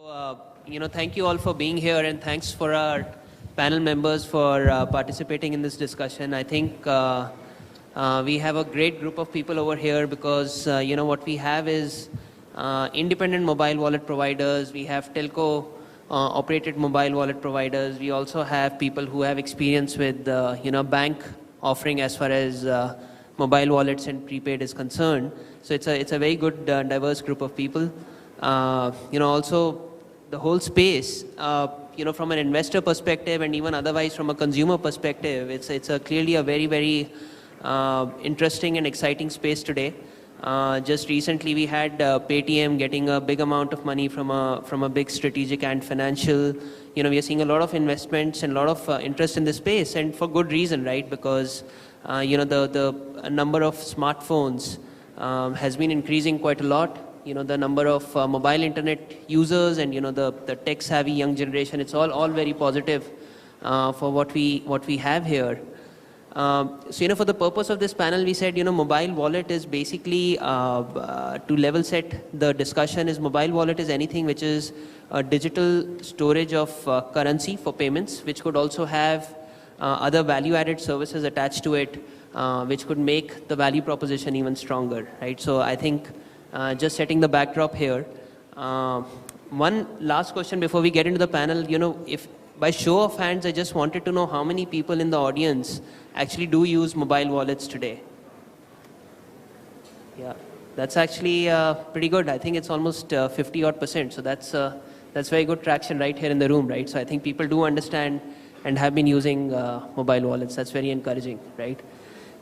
Thank you all for being here, and thanks for our panel members for participating in this discussion. I think we have a great group of people over here because, what we have is independent mobile wallet providers. We have telco operated mobile wallet providers. We also have people who have experience with, bank offering as far as mobile wallets and prepaid is concerned. So it's a very good diverse group of people. Also the whole space, from an investor perspective and even otherwise from a consumer perspective, it's clearly a very, very interesting and exciting space today. Just recently we had Paytm getting a big amount of money from a big strategic and financial. We are seeing a lot of investments and a lot of interest in this space, and for good reason, right? Because the number of smartphones has been increasing quite a lot. The number of mobile internet users and the tech savvy young generation, it's all very positive for what we have here. For the purpose of this panel, we said mobile wallet is basically to level set the discussion is mobile wallet is anything which is a digital storage of currency for payments, which could also have other value added services attached to it, which could make the value proposition even stronger, right? So I think just setting the backdrop here. One last question before we get into the panel. If by show of hands, I just wanted to know how many people in the audience actually do use mobile wallets today. Yeah, that's actually pretty good. I think it's almost 50-odd%. So that's very good traction right here in the room, right? So I think people do understand and have been using mobile wallets. That's very encouraging, right?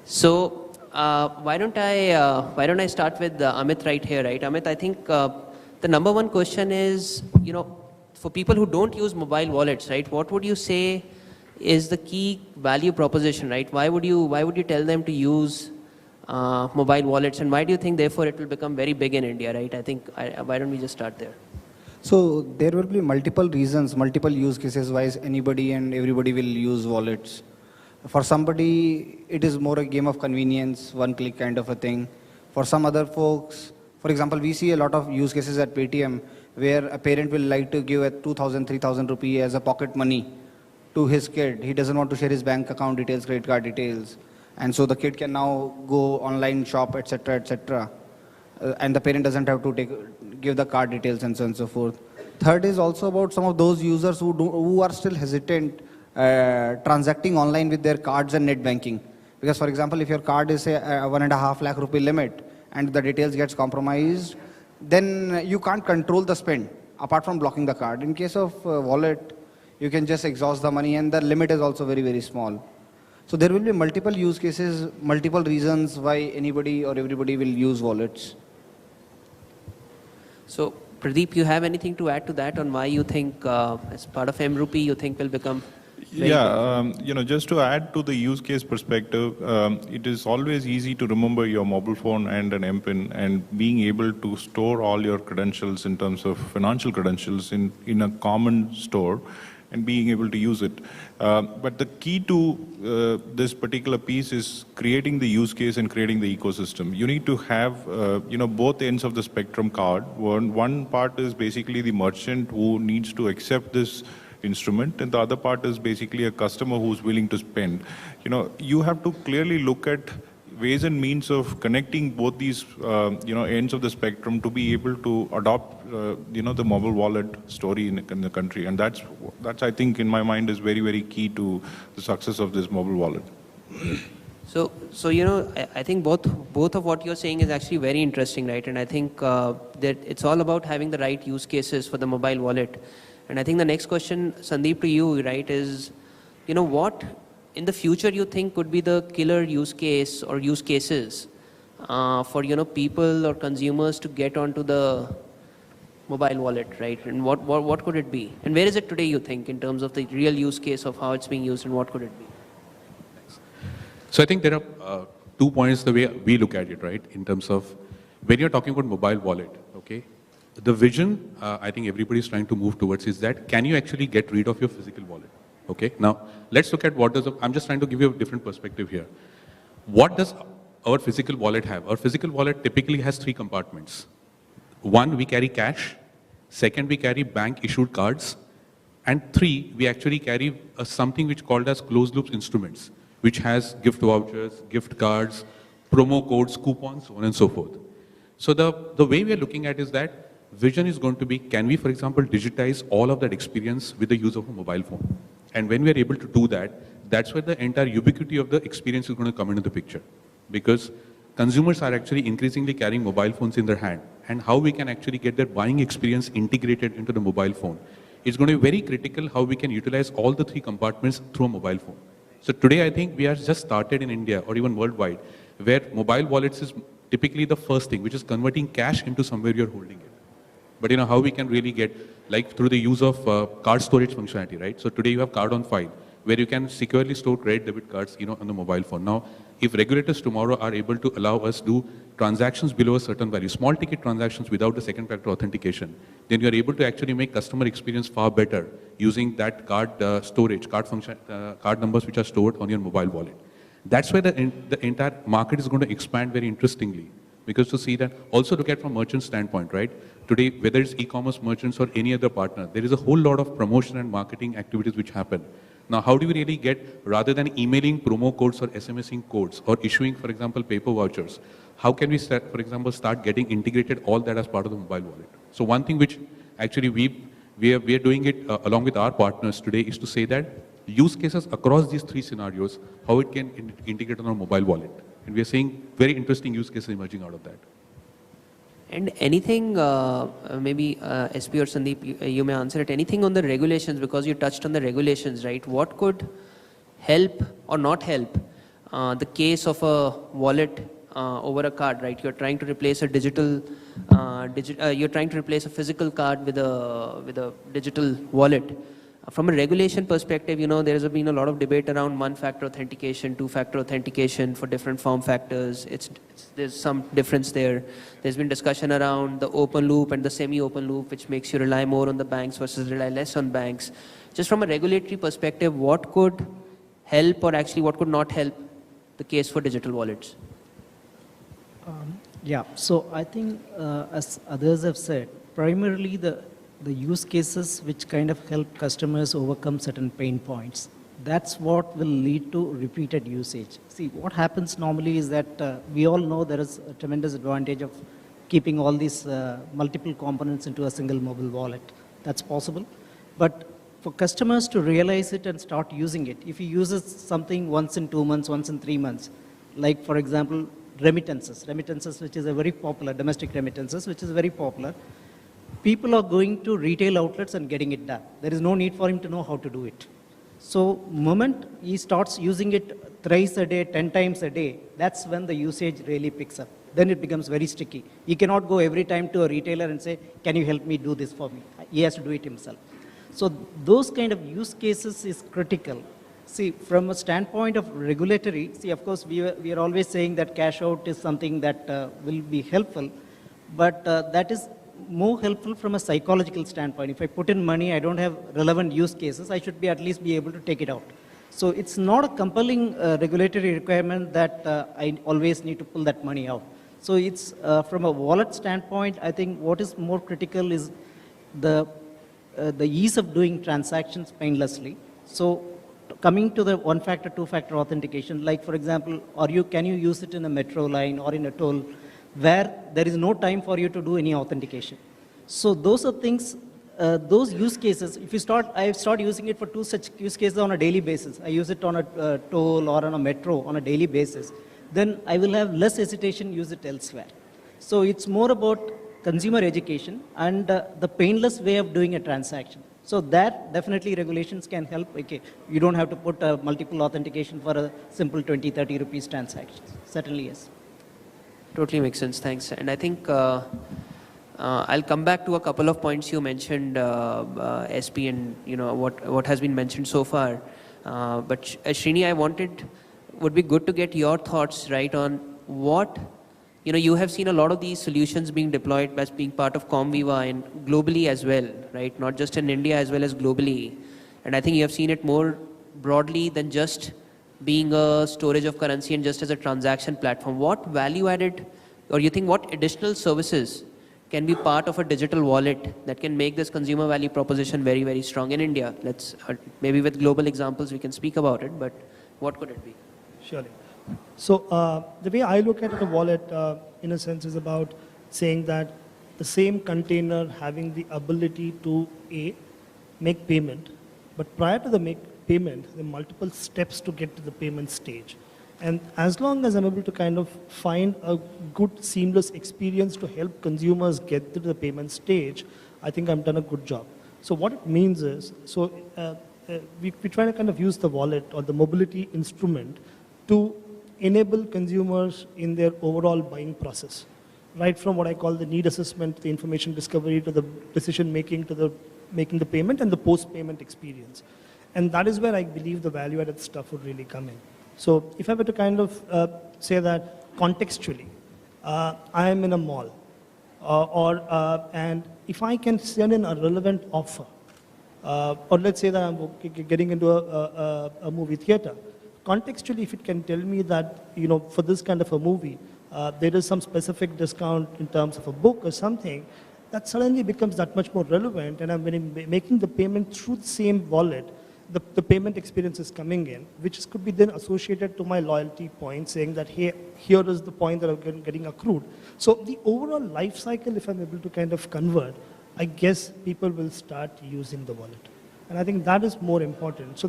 So why don't I start with Amit right here, right? Amit, I think the number one question is, for people who don't use mobile wallets, right? What would you say is the key value proposition, right? Why would you tell them to use mobile wallets, and why do you think therefore it will become very big in India, right? I think why don't we just start there? So there will be multiple reasons, multiple use cases why anybody and everybody will use wallets. For somebody, it is more a game of convenience, one-click kind of a thing. For some other folks, for example, we see a lot of use cases at Paytm where a parent will like to give a 2,000, 3,000 rupee as a pocket money to his kid. He doesn't want to share his bank account details, credit card details. And so the kid can now go online, shop, etc., etc. And the parent doesn't have to give the card details and so on and so forth. Third is also about some of those users who are still hesitant transacting online with their cards and net banking. Because for example, if your card is a 1.5 lakh rupee limit and the details gets compromised, then you can't control the spend apart from blocking the card. In case of wallet, you can just exhaust the money, and the limit is also very, very small. So there will be multiple use cases, multiple reasons why anybody or everybody will use wallets. So Pradeep, you have anything to add to that on why you think as part of mRupee you think will become just to add to the use case perspective, it is always easy to remember your mobile phone and an MPIN, and being able to store all your credentials in terms of financial credentials in a common store and being able to use it. But the key to this particular piece is creating the use case and creating the ecosystem. You need to have both ends of the spectrum covered. One part is basically the merchant who needs to accept this instrument, and the other part is basically a customer who's willing to spend. You have to clearly look at ways and means of connecting both these ends of the spectrum to be able to adopt the mobile wallet story in the country, and that's I think in my mind is very, very key to the success of this mobile wallet. So I think both of what you're saying is actually very interesting, right? And I think that it's all about having the right use cases for the mobile wallet. And I think the next question, Sandeep, to you, right, is, what in the future you think could be the killer use case or use cases for, people or consumers to get onto the mobile wallet, right? And what could it be? And where is it today, you think, in terms of the real use case of how it's being used, and what could it be? So I think there are 2 points the way we look at it, right? In terms of when you're talking about mobile wallet, okay? The vision I think everybody is trying to move towards is that can you actually get rid of your physical wallet? Okay, now let's look at I'm just trying to give you a different perspective here. What does our physical wallet have? Our physical wallet typically has 3 compartments. One, we carry cash. Second, we carry bank-issued cards. And three, we actually carry something which called as closed-loop instruments, which has gift vouchers, gift cards, promo codes, coupons, so on and so forth. So the way we are looking at is that vision is going to be, can we, for example, digitize all of that experience with the use of a mobile phone? And when we are able to do that, that's where the entire ubiquity of the experience is going to come into the picture. Because consumers are actually increasingly carrying mobile phones in their hand. And how we can actually get their buying experience integrated into the mobile phone. It's going to be very critical how we can utilize all the three compartments through a mobile phone. So today, I think we are just started in India or even worldwide, where mobile wallets is typically the first thing, which is converting cash into somewhere you're holding it. But how we can really get, like through the use of card storage functionality, right? So today you have card on file, where you can securely store credit debit cards, on the mobile phone. Now, if regulators tomorrow are able to allow us to do transactions below a certain value, small ticket transactions without the second factor authentication, then you are able to actually make customer experience far better using that card storage, card function, card numbers which are stored on your mobile wallet. That's where the entire market is going to expand very interestingly. Because to see that, also look at from merchant standpoint, right? Today, whether it's e-commerce merchants or any other partner, there is a whole lot of promotion and marketing activities which happen. Now, how do we really get, rather than emailing promo codes or SMSing codes or issuing, for example, paper vouchers, how can we, for example, start getting integrated all that as part of the mobile wallet? So one thing which actually we are doing it along with our partners today is to say that use cases across these three scenarios, how it can integrate on our mobile wallet. And we are seeing very interesting use cases emerging out of that. And anything, maybe SP or Sandeep, you may answer it, anything on the regulations, because you touched on the regulations, right? What could help or not help the case of a wallet over a card, right? You're trying to replace a you're trying to replace a physical card with a digital wallet. From a regulation perspective, there has been a lot of debate around one-factor authentication, two-factor authentication for different form factors. There's some difference there. There's been discussion around the open loop and the semi-open loop, which makes you rely more on the banks versus rely less on banks. Just from a regulatory perspective, what could help or actually what could not help the case for digital wallets? Yeah, so I think as others have said, primarily the use cases which kind of help customers overcome certain pain points, that's what will lead to repeated usage. See, what happens normally is that we all know there is a tremendous advantage of keeping all these multiple components into a single mobile wallet. That's possible. But for customers to realize it and start using it, if he uses something once in 2 months, once in 3 months, like for example, remittances, which is a very popular, domestic remittances, which is very popular, people are going to retail outlets and getting it done. There is no need for him to know how to do it. So moment he starts using it thrice a day, 10 times a day, that's when the usage really picks up. Then it becomes very sticky. He cannot go every time to a retailer and say, can you help me do this for me? He has to do it himself. So those kind of use cases is critical. See, from a standpoint of regulatory, see, of course, we are always saying that cash out is something that will be helpful, but that is more helpful from a psychological standpoint. If I put in money, I don't have relevant use cases, I should be at least be able to take it out. So it's not a compelling regulatory requirement that I always need to pull that money out. So it's from a wallet standpoint, I think what is more critical is the ease of doing transactions painlessly. So coming to the one-factor, two-factor authentication, like for example, can you use it in a metro line or in a toll where there is no time for you to do any authentication. So those are things, those use cases, I start using it for two such use cases on a daily basis. I use it on a toll or on a metro on a daily basis. Then I will have less hesitation use it elsewhere. So it's more about consumer education and the painless way of doing a transaction. So that definitely regulations can help. Okay, you don't have to put multiple authentication for a simple 20, 30 rupees transaction. Certainly, yes. Totally makes sense. Thanks. And I think I'll come back to a couple of points you mentioned, SP, and what has been mentioned so far. But Srini, would be good to get your thoughts, right, on what you have seen a lot of these solutions being deployed as being part of Comviva and globally as well, right? Not just in India as well as globally. And I think you have seen it more broadly than just being a storage of currency and just as a transaction platform. What value added, or you think what additional services can be part of a digital wallet that can make this consumer value proposition very, very strong in India? Let's maybe with global examples we can speak about it, but what could it be? Surely. So the way I look at a wallet, in a sense, is about saying that the same container having the ability to make payment, but prior to the make payment, there are multiple steps to get to the payment stage. And as long as I'm able to kind of find a good seamless experience to help consumers get to the payment stage, I think I've done a good job. So what it means is, we try to kind of use the wallet or the mobility instrument to enable consumers in their overall buying process, right from what I call the need assessment, the information discovery, to the decision making, to the making the payment and the post-payment experience. And that is where I believe the value-added stuff would really come in. So if I were to kind of say that contextually, I am in a mall, and if I can send in a relevant offer, or let's say that I'm getting into a movie theater, contextually, if it can tell me that, for this kind of a movie, there is some specific discount in terms of a book or something, that suddenly becomes that much more relevant. And when I'm making the payment through the same wallet, the payment experience is coming in, which could be then associated to my loyalty point, saying that, hey, here is the point that I'm getting accrued. So the overall life cycle, if I'm able to kind of convert, I guess people will start using the wallet. And I think that is more important. So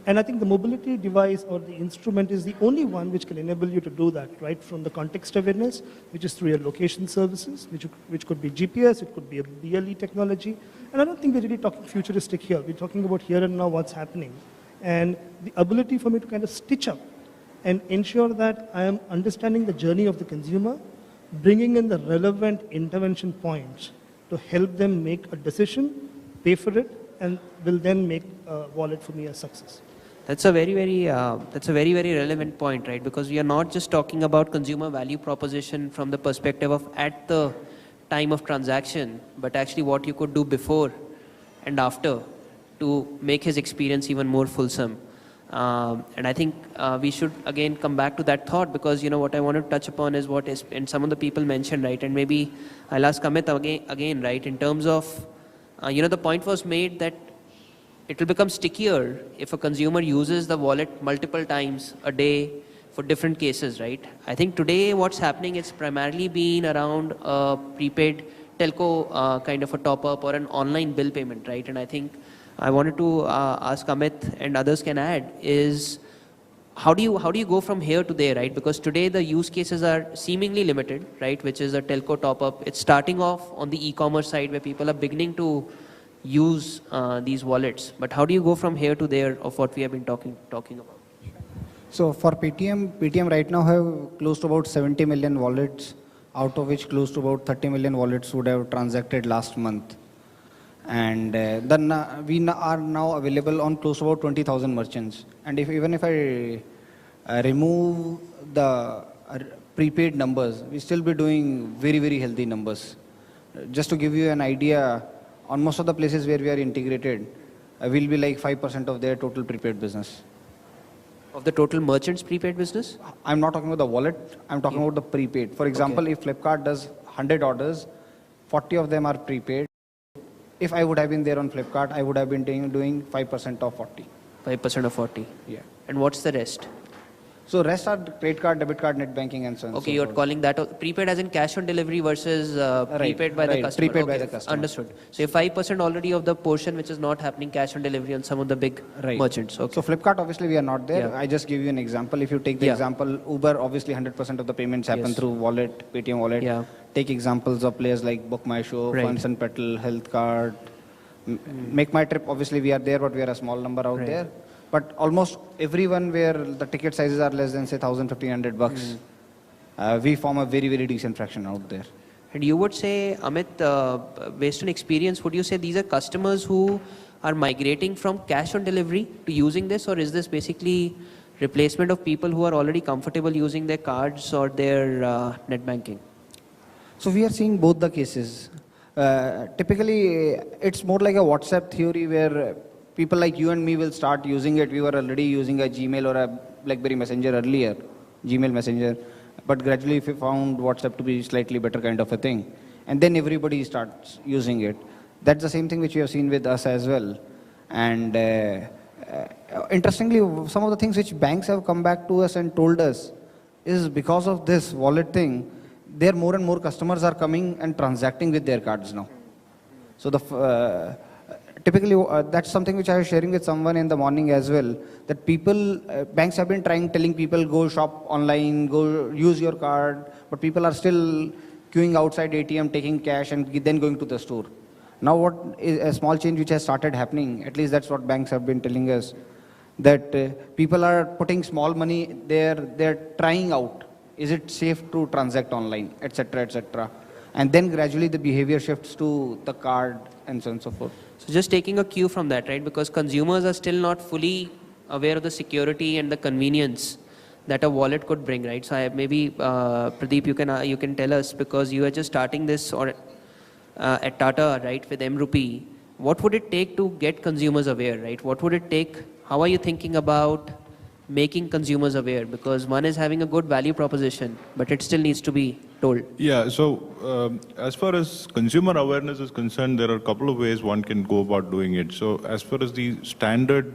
and I think the mobility device or the instrument is the only one which can enable you to do that, right? From the context awareness, which is through your location services, which could be GPS, it could be a BLE technology. And I don't think we're really talking futuristic here. We're talking about here and now what's happening. And the ability for me to kind of stitch up and ensure that I am understanding the journey of the consumer, bringing in the relevant intervention points to help them make a decision, pay for it, and will then make a wallet for me a success. That's a very, very relevant point, right? Because we are not just talking about consumer value proposition from the perspective of at the time of transaction, but actually what you could do before and after to make his experience even more fulsome. And I think we should again come back to that thought, because what I want to touch upon is what is, and some of the people mentioned, right? And maybe I'll ask Amit again, right? In terms of the point was made that it will become stickier if a consumer uses the wallet multiple times a day for different cases, right? I think today what's happening is primarily been around a prepaid telco kind of a top-up or an online bill payment, right? And I think I wanted to ask Amit, and others can add, is how do you go from here to there, right? Because today the use cases are seemingly limited, right? Which is a telco top-up. It's starting off on the e-commerce side where people are beginning to use these wallets. But how do you go from here to there of what we have been talking about? So for Paytm right now have close to about 70 million wallets, out of which close to about 30 million wallets would have transacted last month. And we are now available on close to about 20,000 merchants. And even if I remove the prepaid numbers, we still be doing very, very healthy numbers. Just to give you an idea, on most of the places where we are integrated, we'll be like 5% of their total prepaid business. Of the total merchants prepaid business? I'm not talking about the wallet, I'm talking about the prepaid. For example, if Flipkart does 100 orders, 40 of them are prepaid. If I would have been there on Flipkart, I would have been doing 5% of 40. 5% of 40? Yeah. And what's the rest? So rest are credit card, debit card, net banking and so on. Okay, you're calling that prepaid as in cash on delivery versus prepaid by the customer. Prepaid by the customer. Understood. So you have 5% already of the portion which is not happening cash on delivery on some of the big merchants. Okay. So Flipkart, obviously we are not there. Yeah. I just give you an example. If you take the example, Uber, obviously 100% of the payments happen through wallet, Paytm wallet. Yeah. Take examples of players like Book My Show, Funds and Petrol, Health Card, Make My Trip. Obviously we are there, but we are a small number out there. But almost everyone where the ticket sizes are less than say 1,000, 1,500 bucks, we form a very, very decent fraction out there. And you would say, Amit, based on experience, would you say these are customers who are migrating from cash on delivery to using this, or is this basically replacement of people who are already comfortable using their cards or their net banking? So we are seeing both the cases. Typically, it's more like a WhatsApp theory where people like you and me will start using it. We were already using a Gmail or a BlackBerry Messenger earlier, Gmail Messenger, but gradually we found WhatsApp to be slightly better kind of a thing. and then everybody starts using it. That's the same thing which we have seen with us as well. And interestingly, some of the things which banks have come back to us and told us is because of this wallet thing, there more and more customers are coming and transacting with their cards now. So typically, that's something which I was sharing with someone in the morning as well, that people, banks have been telling people, go shop online, go use your card, but people are still queuing outside ATM, taking cash and then going to the store. Now what is a small change which has started happening, at least that's what banks have been telling us, that people are putting small money there, they're trying out, is it safe to transact online, etc., etc. And then gradually the behavior shifts to the card and so on and so forth. So just taking a cue from that, right? Because consumers are still not fully aware of the security and the convenience that a wallet could bring, right? So maybe Pradeep, you can tell us, because you are just starting this or at Tata, right, with mRupee. What would it take to get consumers aware, right? What would it take? How are you thinking about making consumers aware? Because one is having a good value proposition, but it still needs to be told. Yeah, so as far as consumer awareness is concerned, there are a couple of ways one can go about doing it. So as far as the standard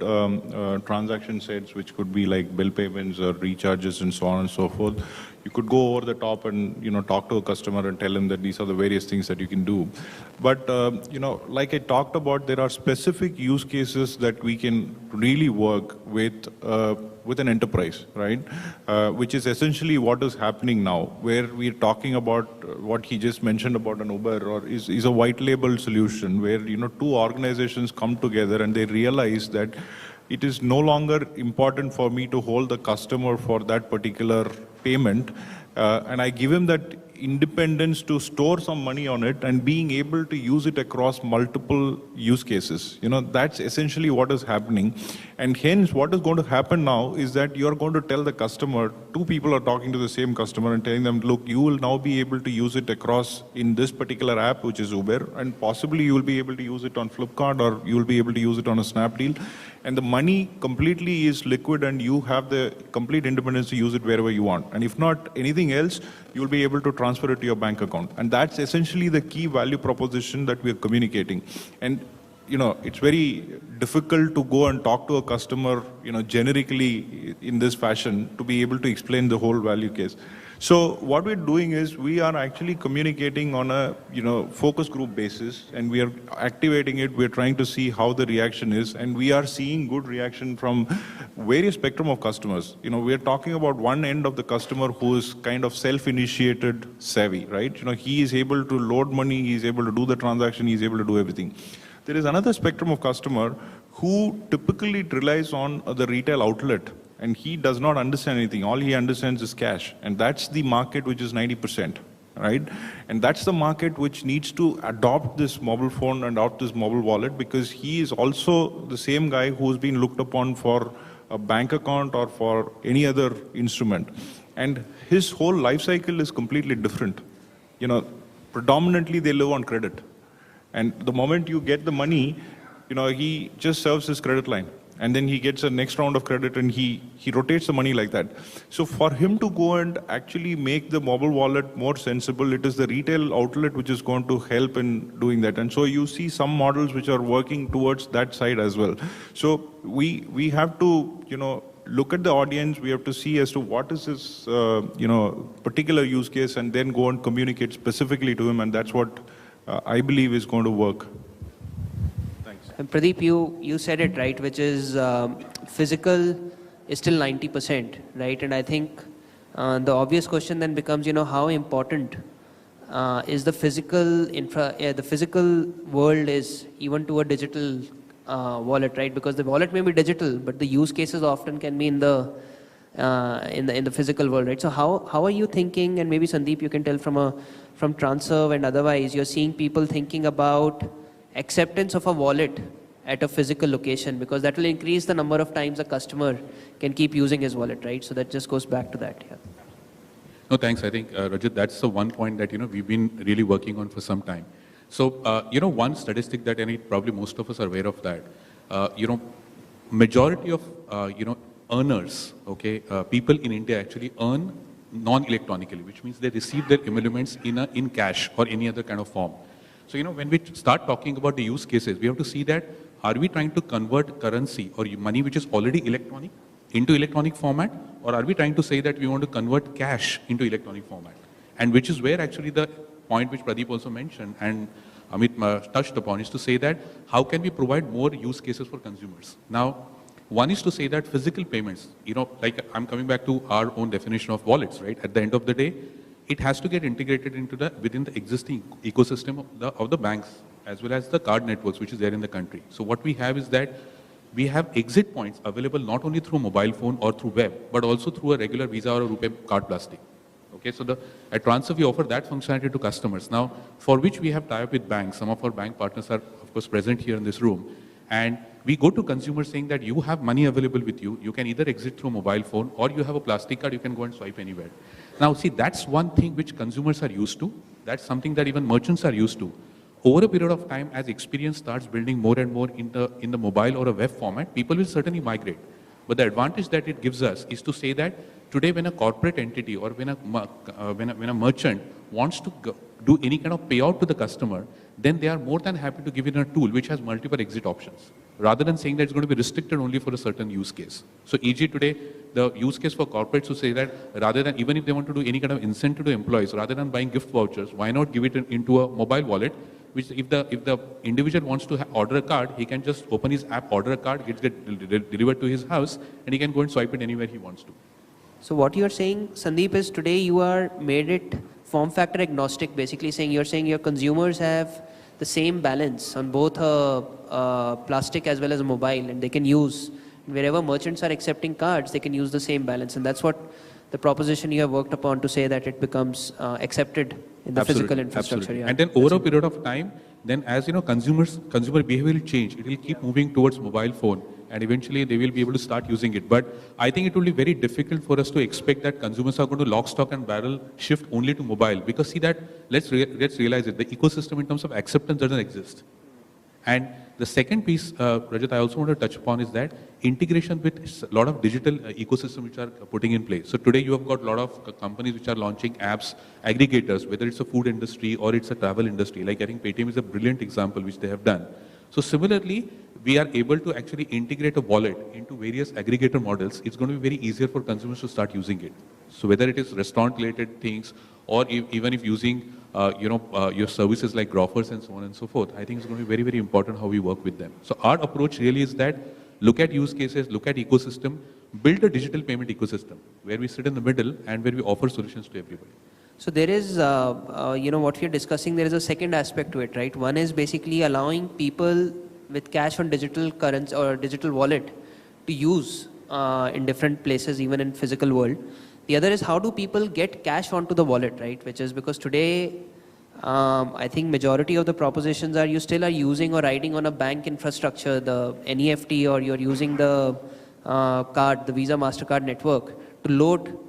transaction sets, which could be like bill payments or recharges and so on and so forth, you could go over the top and talk to a customer and tell him that these are the various things that you can do. But like I talked about, there are specific use cases that we can really work with an enterprise, right? Which is essentially what is happening now, where we're talking about what he just mentioned about an Uber, or is a white label solution where two organizations come together and they realize that it is no longer important for me to hold the customer for that particular payment, and I give him that independence to store some money on it and being able to use it across multiple use cases. That's essentially what is happening. And hence what is going to happen now is that you're going to tell the customer, two people are talking to the same customer and telling them, look, you will now be able to use it across in this particular app, which is Uber, and possibly you will be able to use it on Flipkart, or you will be able to use it on a Snapdeal. And the money completely is liquid and you have the complete independence to use it wherever you want. And if not anything else, you'll be able to transfer it to your bank account. And that's essentially the key value proposition that we are communicating. And it's very difficult to go and talk to a customer, generically in this fashion to be able to explain the whole value case. So what we're doing is we are actually communicating on a, focus group basis, and we are activating it. We're trying to see how the reaction is, and we are seeing good reaction from various spectrum of customers. We're talking about one end of the customer who is kind of self-initiated savvy, right? He is able to load money, he's able to do the transaction, he's able to do everything. There is another spectrum of customer who typically relies on the retail outlet, and he does not understand anything. All he understands is cash. And that's the market which is 90%, right? And that's the market which needs to adopt this mobile phone and adopt this mobile wallet, because he is also the same guy who's been looked upon for a bank account or for any other instrument. And his whole life cycle is completely different. Predominantly they live on credit. And the moment you get the money, he just serves his credit line. And then he gets a next round of credit and he rotates the money like that. So for him to go and actually make the mobile wallet more sensible, it is the retail outlet which is going to help in doing that. And so you see some models which are working towards that side as well. So we have to, look at the audience, we have to see as to what is his, particular use case, and then go and communicate specifically to him. And that's what I believe is going to work. And Pradeep, you said it right, which is physical is still 90%, right? And I think the obvious question then becomes, how important is the physical the physical world is even to a digital wallet, right? Because the wallet may be digital, but the use cases often can be in the physical world, right? So how are you thinking? And maybe Sandeep, you can tell from Transerve and otherwise, you're seeing people thinking about acceptance of a wallet at a physical location, because that will increase the number of times a customer can keep using his wallet, right? So that just goes back to that. Yeah. No, thanks. I think, Rajat, that's the one point that, we've been really working on for some time. So, one statistic that, and probably most of us are aware of that, majority of, earners, okay, people in India actually earn non-electronically, which means they receive their emoluments in cash or any other kind of form. So, when we start talking about the use cases, we have to see that, are we trying to convert currency or money which is already electronic into electronic format, or are we trying to say that we want to convert cash into electronic format? And which is where actually the point which Pradeep also mentioned and Amit touched upon is to say that how can we provide more use cases for consumers? Now, one is to say that physical payments, like I'm coming back to our own definition of wallets, right? At the end of the day, it has to get integrated within the existing ecosystem of the banks as well as the card networks which is there in the country. So what we have is that we have exit points available not only through mobile phone or through web, but also through a regular Visa or a RuPay card plastic. Okay, so at Transfer we offer that functionality to customers. Now, for which we have tie-up with banks. Some of our bank partners are, of course, present here in this room. And we go to consumers saying that you have money available with you. You can either exit through mobile phone or you have a plastic card, you can go and swipe anywhere. Now, see, that's one thing which consumers are used to. That's something that even merchants are used to. Over a period of time, as experience starts building more and more in the mobile or a web format, people will certainly migrate. But the advantage that it gives us is to say that today when a corporate entity or when a merchant wants to do any kind of payout to the customer, then they are more than happy to give it a tool which has multiple exit options, rather than saying that it's going to be restricted only for a certain use case. So e.g. today, the use case for corporates to say that rather than, even if they want to do any kind of incentive to employees, rather than buying gift vouchers, why not give it into a mobile wallet, which if the individual wants to order a card, he can just open his app, order a card, get delivered to his house, and he can go and swipe it anywhere he wants to. So what you're saying, Sandeep, is today you are made it form factor agnostic, basically saying your consumers have the same balance on both plastic as well as mobile, and they can use, wherever merchants are accepting cards, they can use the same balance. And that's what the proposition you have worked upon to say that it becomes accepted in the physical infrastructure. Absolutely. Yeah. And then over a period of time, then as consumer behavior will change. It will keep moving towards mobile phone, and eventually they will be able to start using it. But I think it will be very difficult for us to expect that consumers are going to lock, stock and barrel shift only to mobile, because see that, let's realize it, the ecosystem in terms of acceptance doesn't exist. And the second piece, Rajat, I also want to touch upon is that integration with a lot of digital ecosystem which are putting in place. So today you have got a lot of companies which are launching apps, aggregators, whether it's a food industry or it's a travel industry. Like I think Paytm is a brilliant example which they have done. So similarly, we are able to actually integrate a wallet into various aggregator models. It's going to be very easier for consumers to start using it. So whether it is restaurant-related things or even if using your services like Grofers and so on and so forth, I think it's going to be very, very important how we work with them. So our approach really is that look at use cases, look at ecosystem, build a digital payment ecosystem where we sit in the middle and where we offer solutions to everybody. So there is, what we're discussing, there is a second aspect to it, right? One is basically allowing people with cash on digital currency or digital wallet to use in different places, even in physical world. The other is how do people get cash onto the wallet, right? Which is because today, I think majority of the propositions are you still are using or riding on a bank infrastructure, the NEFT, or you're using the card, the Visa MasterCard network to load,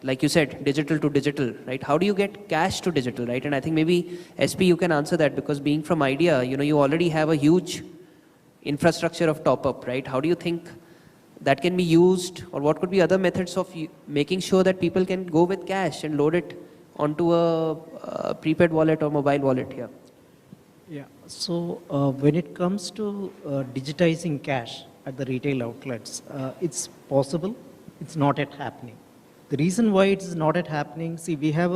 like you said, digital to digital, right? How do you get cash to digital, right? And I think maybe SP, you can answer that, because being from Idea, you already have a huge infrastructure of top-up, right? How do you think that can be used, or what could be other methods of making sure that people can go with cash and load it onto a prepaid wallet or mobile wallet here? Yeah, so when it comes to digitizing cash at the retail outlets, it's possible, it's not yet happening. The reason why it is not yet happening, see, we have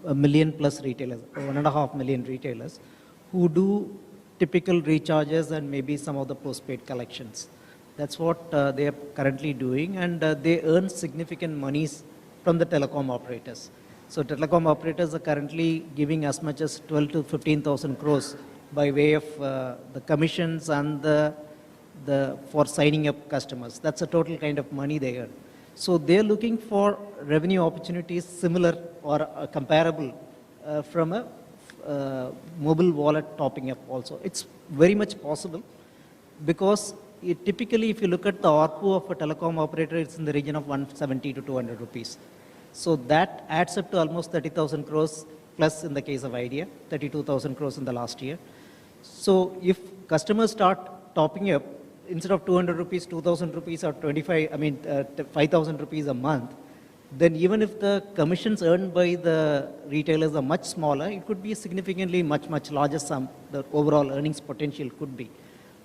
a million plus retailers, 1.5 million retailers, who do typical recharges and maybe some of the postpaid collections. That's what they are currently doing, and they earn significant monies from the telecom operators. So telecom operators are currently giving as much as 12 to 15,000 crores by way of the commissions and for signing up customers. That's a total kind of money they earn. So they're looking for revenue opportunities similar or comparable from a mobile wallet topping up also. It's very much possible, because typically if you look at the ARPU of a telecom operator, it's in the region of 170 to 200 rupees. So that adds up to almost 30,000 crores plus in the case of Idea, 32,000 crores in the last year. So if customers start topping up, instead of 200 rupees, 2,000 rupees or 5,000 rupees a month, then even if the commissions earned by the retailers are much smaller, it could be a significantly much larger sum, the overall earnings potential could be.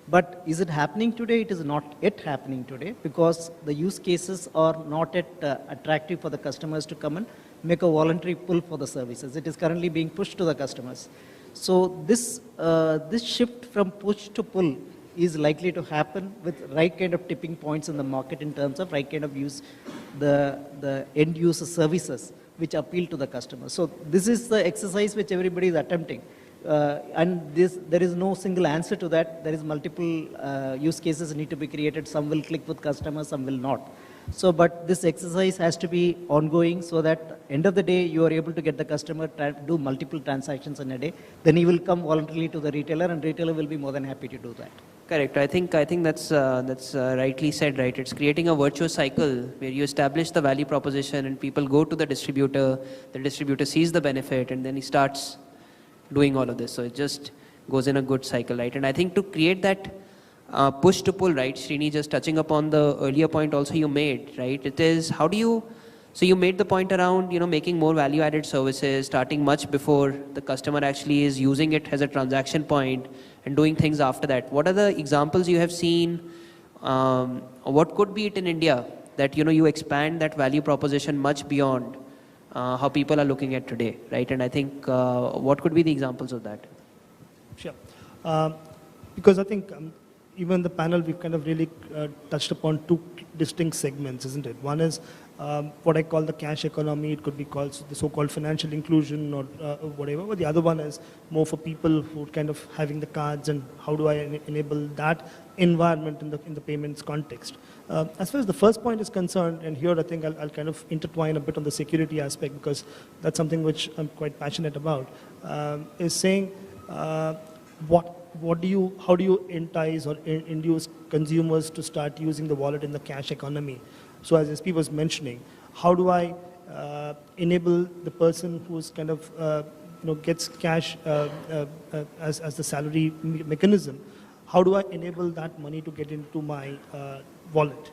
But is it happening today? It is not yet happening today because the use cases are not yet attractive for the customers to come and make a voluntary pull for the services. It is currently being pushed to the customers. So this shift from push to pull is likely to happen with right kind of tipping points in the market in terms of right kind of use, the end user services which appeal to the customer. So this is the exercise which everybody is attempting. And there is no single answer to that. There is multiple use cases need to be created. Some will click with customers, some will not. So, but this exercise has to be ongoing so that end of the day you are able to get the customer to do multiple transactions in a day. Then he will come voluntarily to the retailer, and retailer will be more than happy to do that. Correct. I think that's rightly said. Right. It's creating a virtuous cycle where you establish the value proposition, and people go to the distributor. The distributor sees the benefit, and then he starts doing all of this. So it just goes in a good cycle, right? And I think to create that push to pull, right, Srini, just touching upon the earlier point also you made, right? It is how do you, so you made the point around, making more value added services, starting much before the customer actually is using it as a transaction point and doing things after that. What are the examples you have seen? What could be it in India that, you expand that value proposition much beyond how people are looking at today, right? And I think what could be the examples of that? Sure. Because I think even the panel, we've kind of really touched upon two distinct segments, isn't it? One is what I call the cash economy. It could be called the so-called financial inclusion or whatever. But the other one is more for people who are kind of having the cards, and how do I enable that environment in the payments context. As far as the first point is concerned, and here I think I'll kind of intertwine a bit on the security aspect because that's something which I'm quite passionate about, is saying how do you entice or induce consumers to start using the wallet in the cash economy? So as SP was mentioning, how do I enable the person who's kind of gets cash as the salary mechanism? How do I enable that money to get into my wallet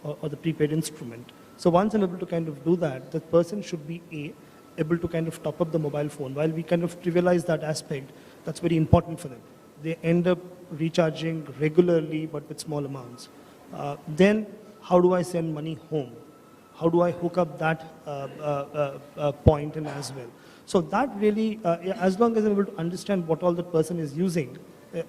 or the prepaid instrument? So once I'm able to kind of do that, the person should be able to kind of top up the mobile phone. While we kind of trivialize that aspect, that's very important for them. They end up recharging regularly but with small amounts. Then how do I send money home? How do I hook up that point in as well? So that really, as long as I'm able to understand what all that person is using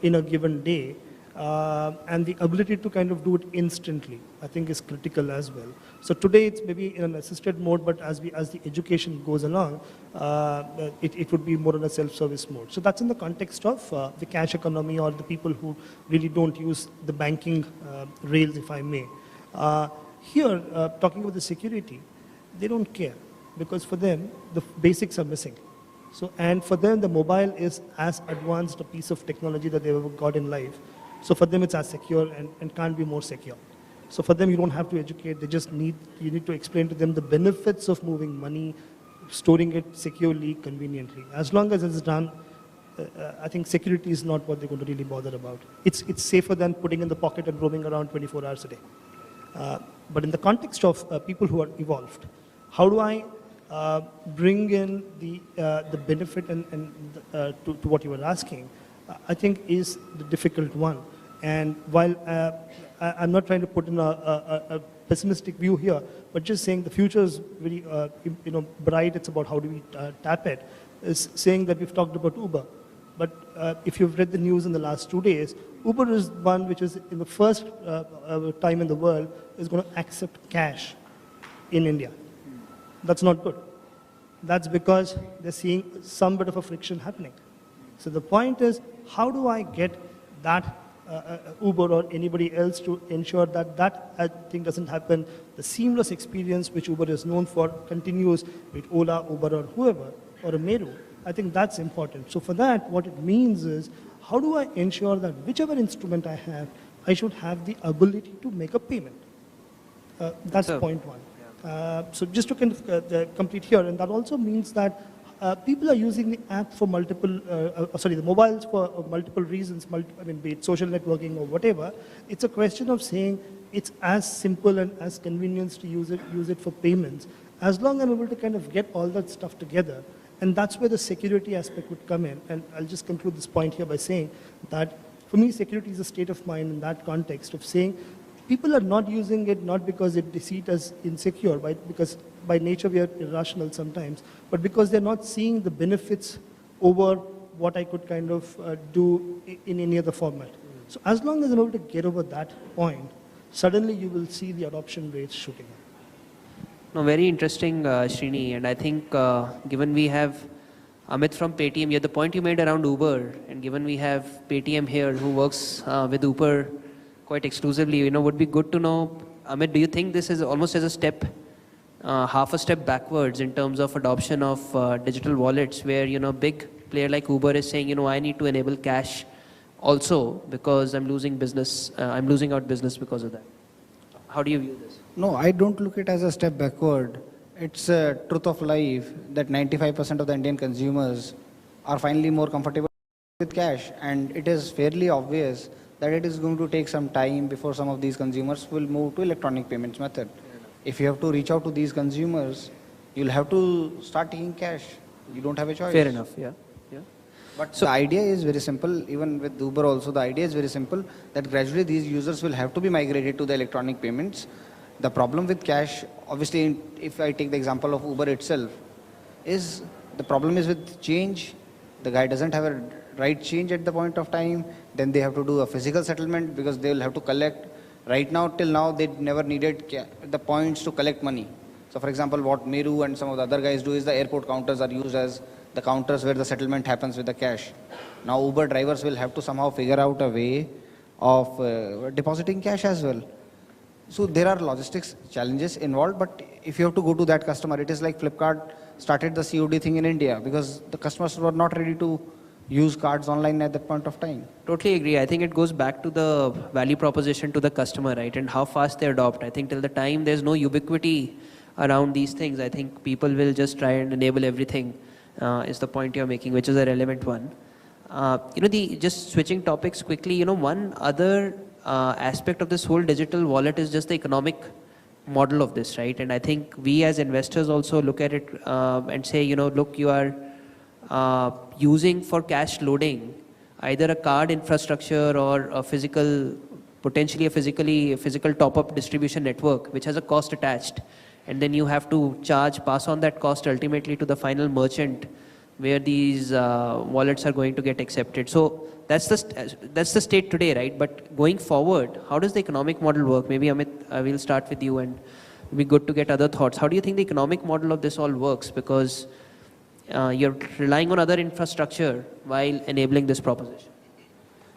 in a given day, and the ability to kind of do it instantly, I think is critical as well. So today it's maybe in an assisted mode, but as the education goes along, it would be more in a self-service mode. So that's in the context of the cash economy or the people who really don't use the banking rails, if I may. Here, talking about the security, they don't care because for them, the basics are missing. So, and for them, the mobile is as advanced a piece of technology that they've ever got in life. So for them, it's as secure and can't be more secure. So for them, you don't have to educate. You need to explain to them the benefits of moving money, storing it securely, conveniently. As long as it's done, I think security is not what they're going to really bother about. It's safer than putting in the pocket and roaming around 24 hours a day. But in the context of people who are evolved, how do I bring in the benefit to what you were asking, I think is the difficult one. And while I'm not trying to put in a pessimistic view here, but just saying the future is very bright. It's about how do we tap it. Is saying that we've talked about Uber, but if you've read the news in the last 2 days, Uber is one which is in the first time in the world is going to accept cash in India. That's not good. That's because they're seeing some bit of a friction happening. So the point is, how do I get that Uber or anybody else to ensure that that thing doesn't happen? The seamless experience which Uber is known for continues with Ola, Uber, or whoever, or a Meru. I think that's important. So for that, what it means is, how do I ensure that whichever instrument I have, I should have the ability to make a payment? That's point one. So just to kind of complete here, and that also means that people are using the app for the mobiles for multiple reasons, be it social networking or whatever. It's a question of saying, it's as simple and as convenient to use it for payments, as long as I'm able to kind of get all that stuff together. And that's where the security aspect would come in. And I'll just conclude this point here by saying that for me, security is a state of mind in that context of saying people are not using it not because they see it as insecure, because by nature we are irrational sometimes, but because they're not seeing the benefits over what I could kind of do in any other format. So as long as I'm able to get over that point, suddenly you will see the adoption rates shooting up. No, very interesting, Srini. And I think given we have Amit from Paytm, yeah, the point you made around Uber, and given we have Paytm here who works with Uber quite exclusively, would be good to know, Amit, do you think this is almost as a step, half a step backwards in terms of adoption of digital wallets, where, big player like Uber is saying, I need to enable cash also because I'm losing business, I'm losing out business because of that. How do you view this? No, I don't look it as a step backward. It's a truth of life that 95% of the Indian consumers are finally more comfortable with cash, and it is fairly obvious that it is going to take some time before some of these consumers will move to electronic payments method. If you have to reach out to these consumers, you'll have to start taking cash. You don't have a choice. Fair enough, yeah. But so the idea is very simple, even with Uber also, the idea is very simple, that gradually these users will have to be migrated to the electronic payments. The problem with cash, obviously, if I take the example of Uber itself, is the problem is with change. The guy doesn't have a right change at the point of time. Then they have to do a physical settlement because they will have to collect. Right now, till now, they never needed the points to collect money. So for example, what Meru and some of the other guys do is the airport counters are used as the counters where the settlement happens with the cash. Now Uber drivers will have to somehow figure out a way of depositing cash as well. So there are logistics challenges involved, but if you have to go to that customer, it is like Flipkart started the COD thing in India because the customers were not ready to use cards online at that point of time. Totally agree. I think it goes back to the value proposition to the customer, right? And how fast they adopt. I think till the time there's no ubiquity around these things, I think people will just try and enable everything, is the point you're making, which is a relevant one. Just switching topics quickly, one other aspect of this whole digital wallet is just the economic model of this, right? And I think we as investors also look at it and say, look, you are using for cash loading either a card infrastructure or a potentially a physical top-up distribution network, which has a cost attached. And then you have to pass on that cost ultimately to the final merchant where these wallets are going to get accepted. So that's the state today, right? But going forward, how does the economic model work? Maybe Amit, we'll start with you, and it'll be good to get other thoughts. How do you think the economic model of this all works? Because you're relying on other infrastructure while enabling this proposition.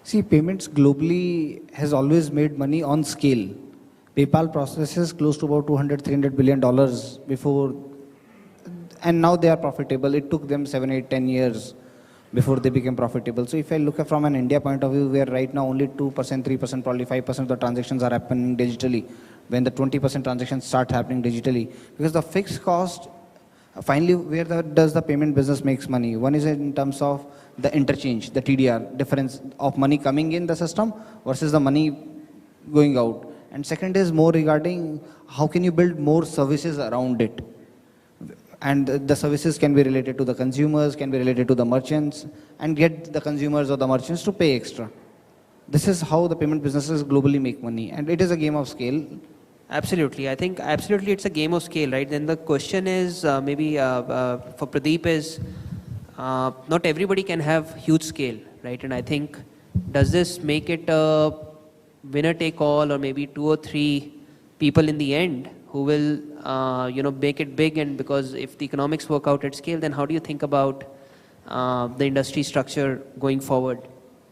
See, payments globally has always made money on scale. PayPal processes close to about $200-300 billion before, and now they are profitable. It took them 7, 8, 10 years before they became profitable. So if I look at from an India point of view, where right now only 2%, 3%, probably 5% of the transactions are happening digitally, when the 20% transactions start happening digitally, because the fixed cost, finally, does the payment business makes money? One is in terms of the interchange, the TDR, difference of money coming in the system versus the money going out. And second is more regarding how can you build more services around it. And the services can be related to the consumers, can be related to the merchants, and get the consumers or the merchants to pay extra. This is how the payment businesses globally make money, and it is a game of scale. Absolutely. I think absolutely it's a game of scale, right? Then the question is maybe for Pradeep is not everybody can have huge scale, right? And I think does this make it a winner take all, or maybe 2 or 3 people in the end who will make it big? And because if the economics work out at scale, then how do you think about the industry structure going forward?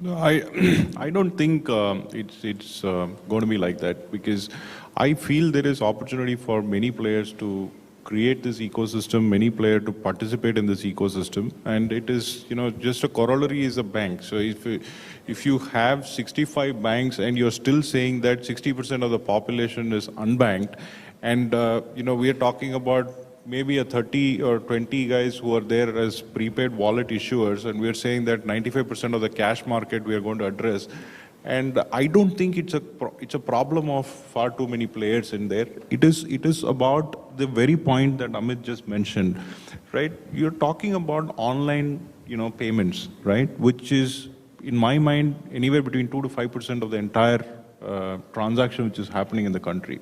No, I don't think it's going to be like that, because I feel there is opportunity for many players to create this ecosystem, many players to participate in this ecosystem, and it is, just a corollary is a bank. So if you have 65 banks and you're still saying that 60% of the population is unbanked, and we are talking about maybe a 30 or 20 guys who are there as prepaid wallet issuers, and we are saying that 95% of the cash market we are going to address, And I don't think it's a problem of far too many players in there. It is about the very point that Amit just mentioned, right? You're talking about online, payments, right? Which is, in my mind, anywhere between 2 to 5% of the entire transaction which is happening in the country.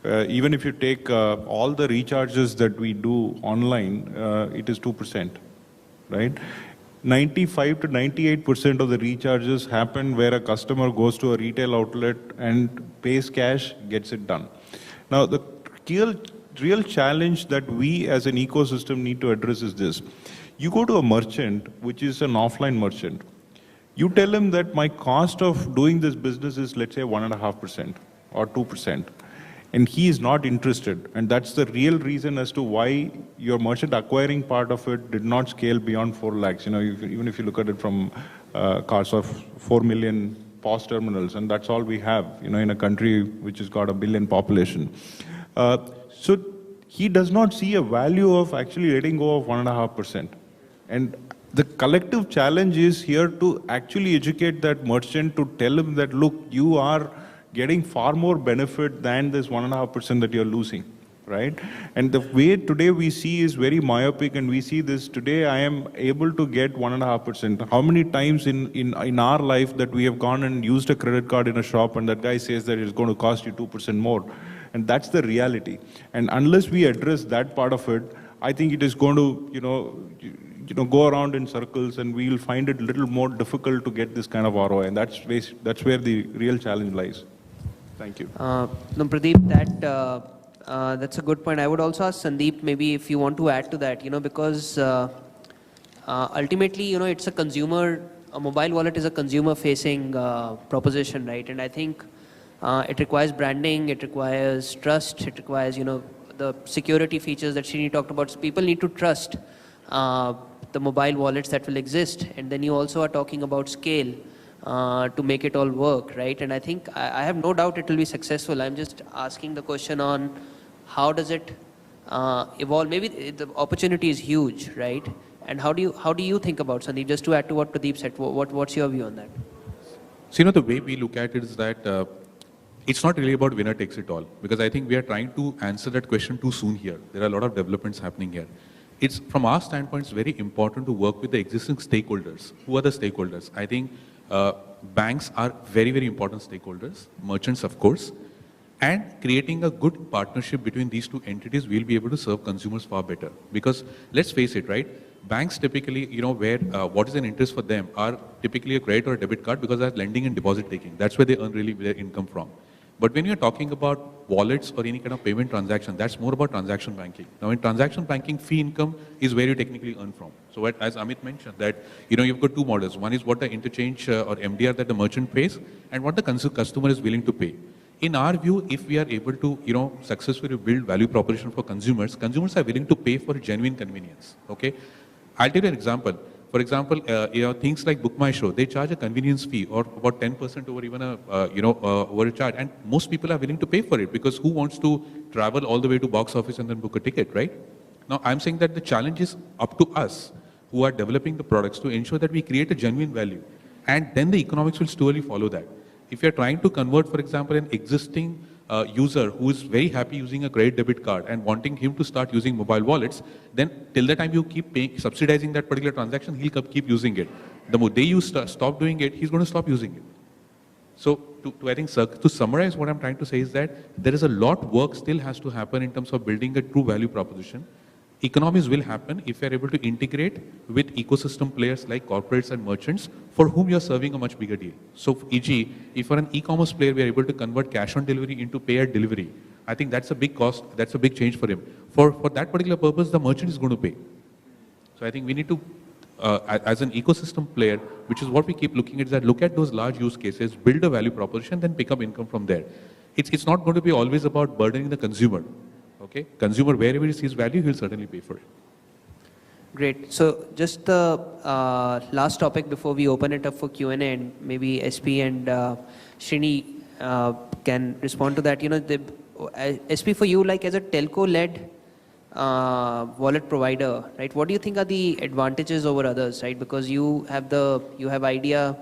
Even if you take all the recharges that we do online, it is 2%, right? 95 to 98% of the recharges happen where a customer goes to a retail outlet and pays cash, gets it done. Now, the real challenge that we as an ecosystem need to address is this. You go to a merchant, which is an offline merchant. You tell him that my cost of doing this business is, let's say, 1.5% or 2%. And he is not interested. And that's the real reason as to why your merchant acquiring part of it did not scale beyond 4 lakhs. Even if you look at it from costs of 4 million POS terminals, and that's all we have, in a country which has got a billion population. So he does not see a value of actually letting go of 1.5%. And the collective challenge is here to actually educate that merchant, to tell him that, look, you are getting far more benefit than this 1.5% that you're losing, right? And the way today we see is very myopic, and we see this today, I am able to get 1.5%. How many times in our life that we have gone and used a credit card in a shop and that guy says that it's going to cost you 2% more? And that's the reality. And unless we address that part of it, I think it is going to, go around in circles, and we will find it a little more difficult to get this kind of ROI. And that's where the real challenge lies. Thank you. No, Pradeep, that's a good point. I would also ask Sandeep, maybe if you want to add to that, because ultimately, it's a mobile wallet is a consumer-facing proposition, right? And I think it requires branding, it requires trust, it requires, the security features that Srini talked about. So people need to trust the mobile wallets that will exist. And then you also are talking about scale to make it all work, right? And I think I have no doubt it will be successful. I'm just asking the question on how does it evolve? Maybe the opportunity is huge, right? And how do you think about, Sandeep, just to add to what Pradeep said, what's your view on that? So, the way we look at it is that it's not really about winner takes it all, because I think we are trying to answer that question too soon here. There are a lot of developments happening here. It's, from our standpoint, it's very important to work with the existing stakeholders. Who are the stakeholders? I think banks are very, very important stakeholders, merchants, of course, and creating a good partnership between these two entities, we'll be able to serve consumers far better. Because let's face it, right? Banks typically, where what is an interest for them are typically a credit or a debit card, because that's lending and deposit taking. That's where they earn really their income from. But when you're talking about wallets or any kind of payment transaction, that's more about transaction banking. Now, in transaction banking, fee income is where you technically earn from. So as Amit mentioned, that you've got two models. One is what the interchange or MDR that the merchant pays, and what the customer is willing to pay. In our view, if we are able to successfully build value proposition for consumers, consumers are willing to pay for genuine convenience. Okay, I'll tell you an example. For example, things like Book My Show, they charge a convenience fee or about 10% over even over a charge, and most people are willing to pay for it, because who wants to travel all the way to box office and then book a ticket, right? Now, I'm saying that the challenge is up to us who are developing the products to ensure that we create a genuine value, and then the economics will slowly follow that. If you're trying to convert, for example, an existing user who is very happy using a credit debit card and wanting him to start using mobile wallets, then till the time you keep subsidizing that particular transaction, he'll keep using it. The more day you stop doing it, he's going to stop using it. So I think, to summarize, what I'm trying to say is that there is a lot work still has to happen in terms of building a true value proposition. Economies will happen if you're able to integrate with ecosystem players like corporates and merchants for whom you're serving a much bigger deal. So, e.g., if for an e-commerce player we are able to convert cash on delivery into pay at delivery, I think that's a big cost, that's a big change for him. For that particular purpose, the merchant is going to pay. So I think we need to, as an ecosystem player, which is what we keep looking at, is that look at those large use cases, build a value proposition, then pick up income from there. It's not going to be always about burdening the consumer. Okay, consumer, wherever he sees value, he'll certainly pay for it. Great. So just the last topic before we open it up for Q&A, and maybe SP and Srini can respond to that. SP, for you, like as a telco-led wallet provider, right? What do you think are the advantages over others, right? Because you have idea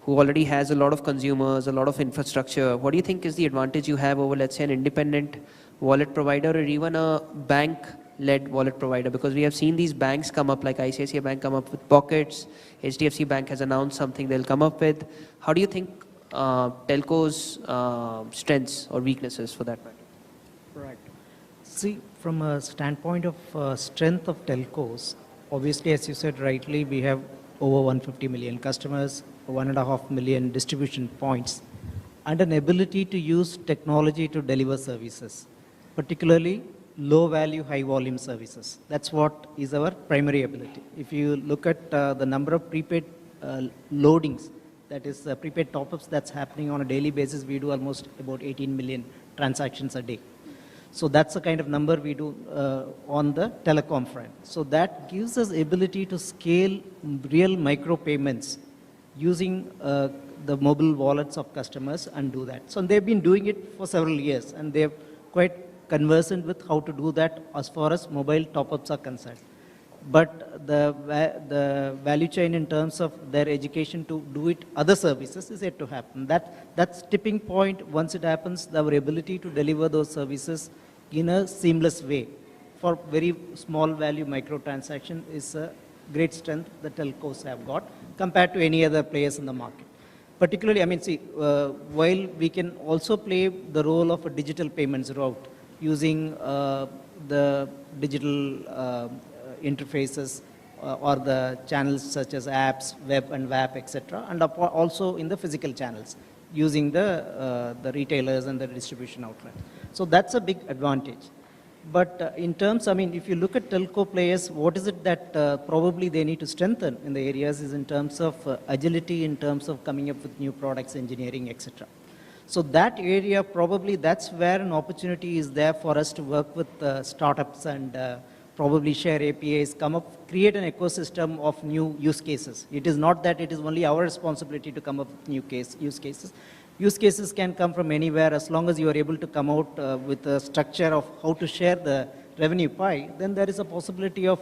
who already has a lot of consumers, a lot of infrastructure, what do you think is the advantage you have over, let's say, an independent wallet provider or even a bank-led wallet provider? Because we have seen these banks come up, like ICICI Bank come up with Pockets, HDFC Bank has announced something they'll come up with. How do you think telco's strengths or weaknesses for that matter? Right. See, from a standpoint of strength of telcos, obviously, as you said rightly, we have over 150 million customers, 1.5 million distribution points, and an ability to use technology to deliver services, particularly low value, high volume services. That's what is our primary ability. If you look at the number of prepaid loadings, that is prepaid top-ups that's happening on a daily basis, we do almost about 18 million transactions a day. So that's the kind of number we do on the telecom front. So that gives us ability to scale real micro payments using the mobile wallets of customers and do that. So they've been doing it for several years, and they're quite conversant with how to do that as far as mobile top-ups are concerned. But the value chain in terms of their education to do it other services is yet to happen. That's tipping point. Once it happens, our ability to deliver those services in a seamless way for very small value micro transaction is a great strength that telcos have got compared to any other players in the market. Particularly, I mean, see, while we can also play the role of a digital payments route using the digital interfaces or the channels such as apps, web and WAP, etc., and also in the physical channels using the retailers and the distribution outlet. So that's a big advantage. But in terms, I mean, if you look at telco players, what is it that probably they need to strengthen in the areas is in terms of agility, in terms of coming up with new products, engineering, etc. So that area, probably that's where an opportunity is there for us to work with startups and probably share APIs, come up, create an ecosystem of new use cases. It is not that it is only our responsibility to come up with new use cases. Use cases can come from anywhere as long as you are able to come out with a structure of how to share the revenue pie, then there is a possibility of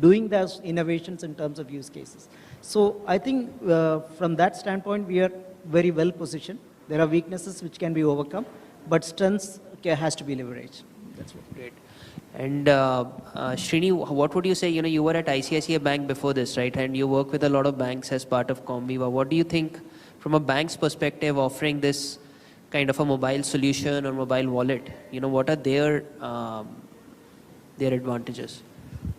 doing those innovations in terms of use cases. So I think from that standpoint, we are very well positioned. There are weaknesses which can be overcome, but strengths has to be leveraged. That's what. Great. And Srini, what would you say? You know, you were at ICICI Bank before this, right? And you work with a lot of banks as part of Comviva. What do you think, from a bank's perspective, offering this kind of a mobile solution or mobile wallet? You know, what are their advantages?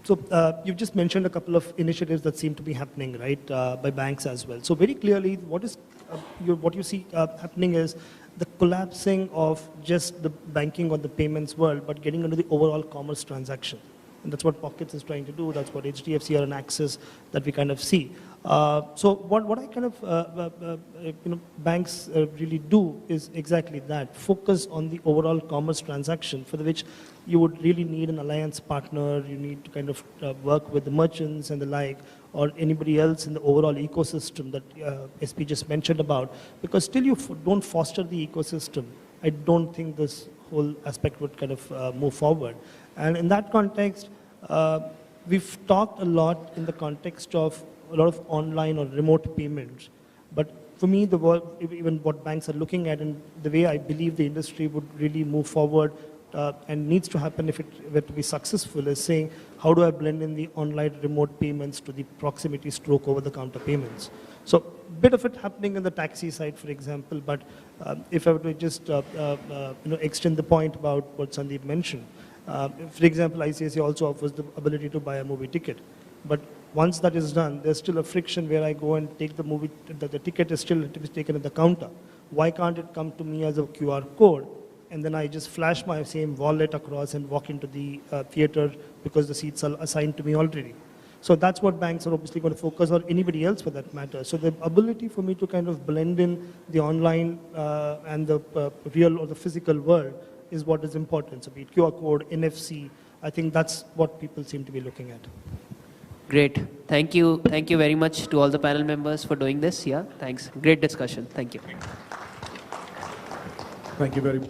So you've just mentioned a couple of initiatives that seem to be happening, right, by banks as well. So very clearly, what you see happening is the collapsing of just the banking or the payments world, but getting into the overall commerce transaction. And that's what Pockets is trying to do. That's what HDFC or an Axis that we kind of see. So what I kind of, banks really do is exactly that. Focus on the overall commerce transaction, for which you would really need an alliance partner. You need to kind of work with the merchants and the like, or anybody else in the overall ecosystem that SP just mentioned about. Because till you don't foster the ecosystem, I don't think this whole aspect would kind of move forward. And in that context, we've talked a lot in the context of a lot of online or remote payments. But for me, even what banks are looking at and the way I believe the industry would really move forward and needs to happen if it were to be successful is saying, how do I blend in the online remote payments to the proximity stroke over-the-counter payments? So a bit of it happening in the taxi side, for example, but if I were to just extend the point about what Sandeep mentioned, for example, ICICI also offers the ability to buy a movie ticket. But once that is done, there's still a friction where I go and take the movie, the ticket is still taken at the counter. Why can't it come to me as a QR code? And then I just flash my same wallet across and walk into the theater because the seats are assigned to me already. So that's what banks are obviously going to focus on, anybody else for that matter. So the ability for me to kind of blend in the online and the real or the physical world is what is important. So be it QR code, NFC, I think that's what people seem to be looking at. Great. Thank you. Thank you very much to all the panel members for doing this. Yeah, thanks. Great discussion. Thank you. Thank you very much.